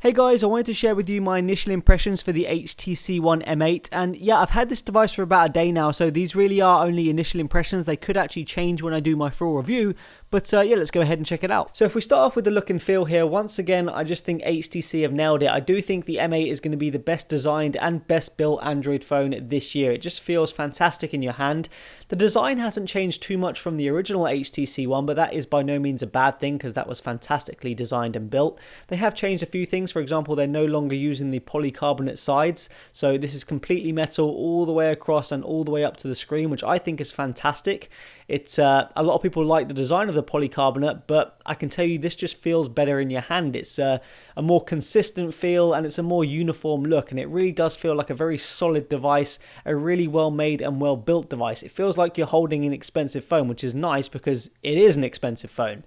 Hey guys, I wanted to share with you my initial impressions for the HTC One M8, and yeah, I've had this device for about a day now, so these really are only initial impressions. They could actually change when I do my full review, but yeah, let's go ahead and check it out. So if we start off with the look and feel here, once again, I just think HTC have nailed it. I do think the M8 is going to be the best designed and best built Android phone this year. It just feels fantastic in your hand. The design hasn't changed too much from the original HTC One, but that is by no means a bad thing because that was fantastically designed and built. They have changed a few things. For example, they're no longer using the polycarbonate sides, so this is completely metal all the way across and all the way up to the screen, which I think is fantastic. It's a lot of people like the design of the polycarbonate, but I can tell you this just feels better in your hand. It's a more consistent feel and it's a more uniform look, and it really does feel like a very solid device, a really well made and well built device. It feels like you're holding an expensive phone, which is nice because it is an expensive phone.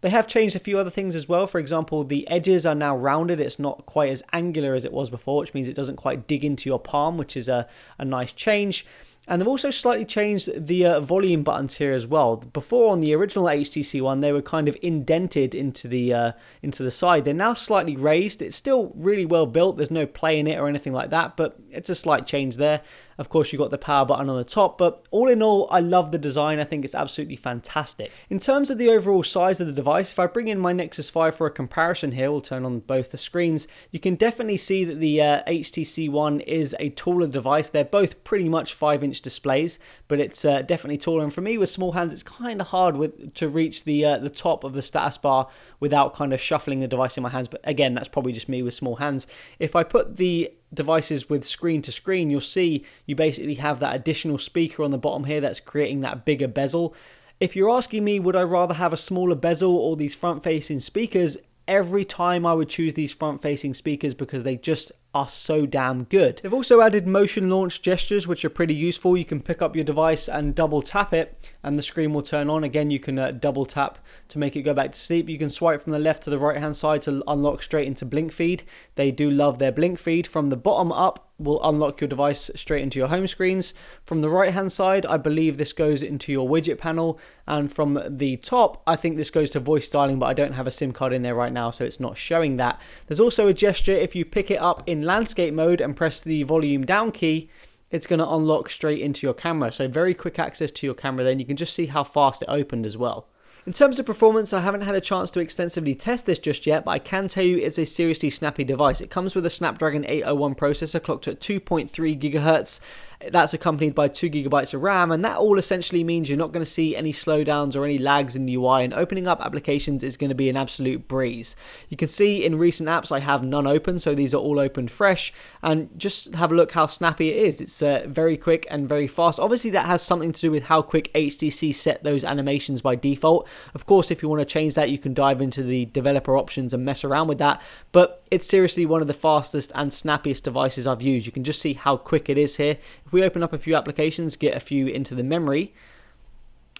They have changed a few other things as well. For example, the edges are now rounded. It's not quite as angular as it was before, which means it doesn't quite dig into your palm, which is a nice change. And they've also slightly changed the volume buttons here as well. Before, on the original HTC One, they were kind of indented into the side. They're now slightly raised. It's still really well built. There's no play in it or anything like that, but it's a slight change there. Of course, you've got the power button on the top, but all in all, I love the design. I think it's absolutely fantastic. In terms of the overall size of the device, if I bring in my Nexus 5 for a comparison here, we'll turn on both the screens, you can definitely see that the HTC One is a taller device. They're both pretty much 5-inch displays, but it's definitely taller. And for me, with small hands, it's kind of hard to reach the top of the status bar without kind of shuffling the device in my hands. But again, that's probably just me with small hands. If I put the devices with screen to screen, you'll see you basically have that additional speaker on the bottom here that's creating that bigger bezel. If you're asking me, would I rather have a smaller bezel or these front-facing speakers, every time I would choose these front-facing speakers because they just are so damn good. They've also added motion launch gestures, which are pretty useful. You can pick up your device and double tap it and the screen will turn on. Again, you can double tap to make it go back to sleep. You can swipe from the left to the right hand side to unlock straight into blink feed. They do love their blink feed. From the bottom up will unlock your device straight into your home screens. From the right hand side, I believe this goes into your widget panel, and from the top, I think this goes to voice styling, but I don't have a SIM card in there right now, so it's not showing that. There's also a gesture if you pick it up in landscape mode and press the volume down key, it's going to unlock straight into your camera. So very quick access to your camera. Then you can just see how fast it opened as well. In terms of performance, I haven't had a chance to extensively test this just yet, but I can tell you it's a seriously snappy device. It comes with a Snapdragon 801 processor clocked at 2.3 GHz. That's accompanied by 2 GB of RAM, and that all essentially means you're not going to see any slowdowns or any lags in the UI, and opening up applications is going to be an absolute breeze. You can see in recent apps I have none open, so these are all opened fresh, and just have a look how snappy it is. It's very quick and very fast. Obviously that has something to do with how quick HTC set those animations by default. Of course, if you want to change that, you can dive into the developer options and mess around with that, but it's seriously one of the fastest and snappiest devices I've used. You can just see how quick it is here. If we open up a few applications, get a few into the memory,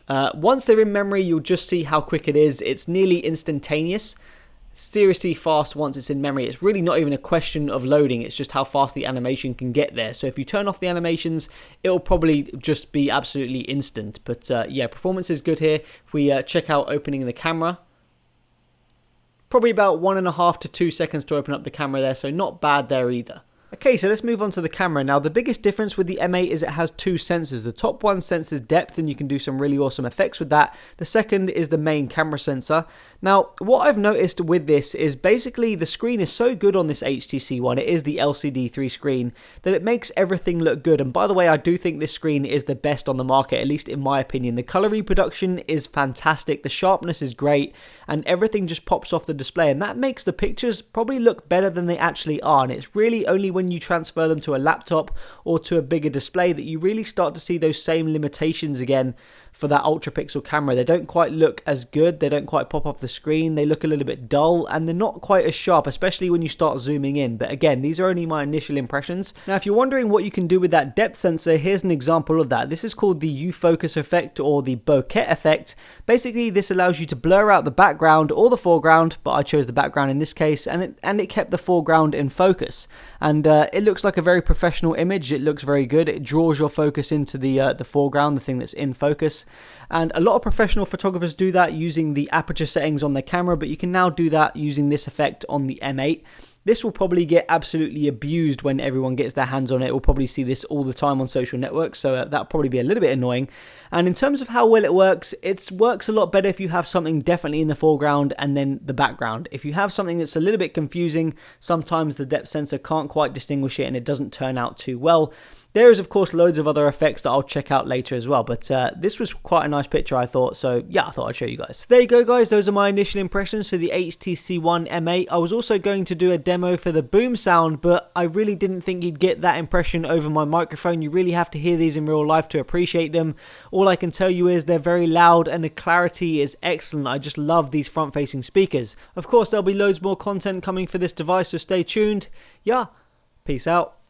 once they're in memory, you'll just see how quick it is. It's nearly instantaneous. Seriously fast once it's in memory. It's really not even a question of loading, it's just how fast the animation can get there. So if you turn off the animations, it'll probably just be absolutely instant. But yeah, performance is good here. If we check out opening the camera, probably about 1.5 to 2 seconds to open up the camera there, so not bad there either. Okay, so let's move on to the camera. Now, the biggest difference with the M8 is it has two sensors. The top one senses depth, and you can do some really awesome effects with that. The second is the main camera sensor. Now, what I've noticed with this is basically the screen is so good on this HTC One, it is the LCD3 screen, that it makes everything look good. And by the way, I do think this screen is the best on the market, at least in my opinion. The color reproduction is fantastic, the sharpness is great, and everything just pops off the display. And that makes the pictures probably look better than they actually are. And it's really only when you transfer them to a laptop or to a bigger display that you really start to see those same limitations again for that ultra pixel camera. They don't quite look as good, they don't quite pop off the screen, they look a little bit dull, and they're not quite as sharp, especially when you start zooming in. But again, these are only my initial impressions. Now, if you're wondering what you can do with that depth sensor, here's an example of that. This is called the U-focus effect, or the bokeh effect. Basically, this allows you to blur out the background or the foreground, but I chose the background in this case, and it kept the foreground in focus. And it looks like a very professional image. It looks very good. It draws your focus into the foreground, the thing that's in focus. And a lot of professional photographers do that using the aperture settings on their camera, but you can now do that using this effect on the M8. This will probably get absolutely abused when everyone gets their hands on it. We'll probably see this all the time on social networks, so that'll probably be a little bit annoying. And in terms of how well it works a lot better if you have something definitely in the foreground and then the background. If you have something that's a little bit confusing, sometimes the depth sensor can't quite distinguish it and it doesn't turn out too well. There is, of course, loads of other effects that I'll check out later as well, but this was quite a nice picture, I thought, so yeah, I thought I'd show you guys. So there you go, guys. Those are my initial impressions for the HTC One M8. I was also going to do a demo for the boom sound, but I really didn't think you'd get that impression over my microphone. You really have to hear these in real life to appreciate them. All I can tell you is they're very loud and the clarity is excellent. I just love these front-facing speakers. Of course, there'll be loads more content coming for this device, so stay tuned. Yeah, peace out.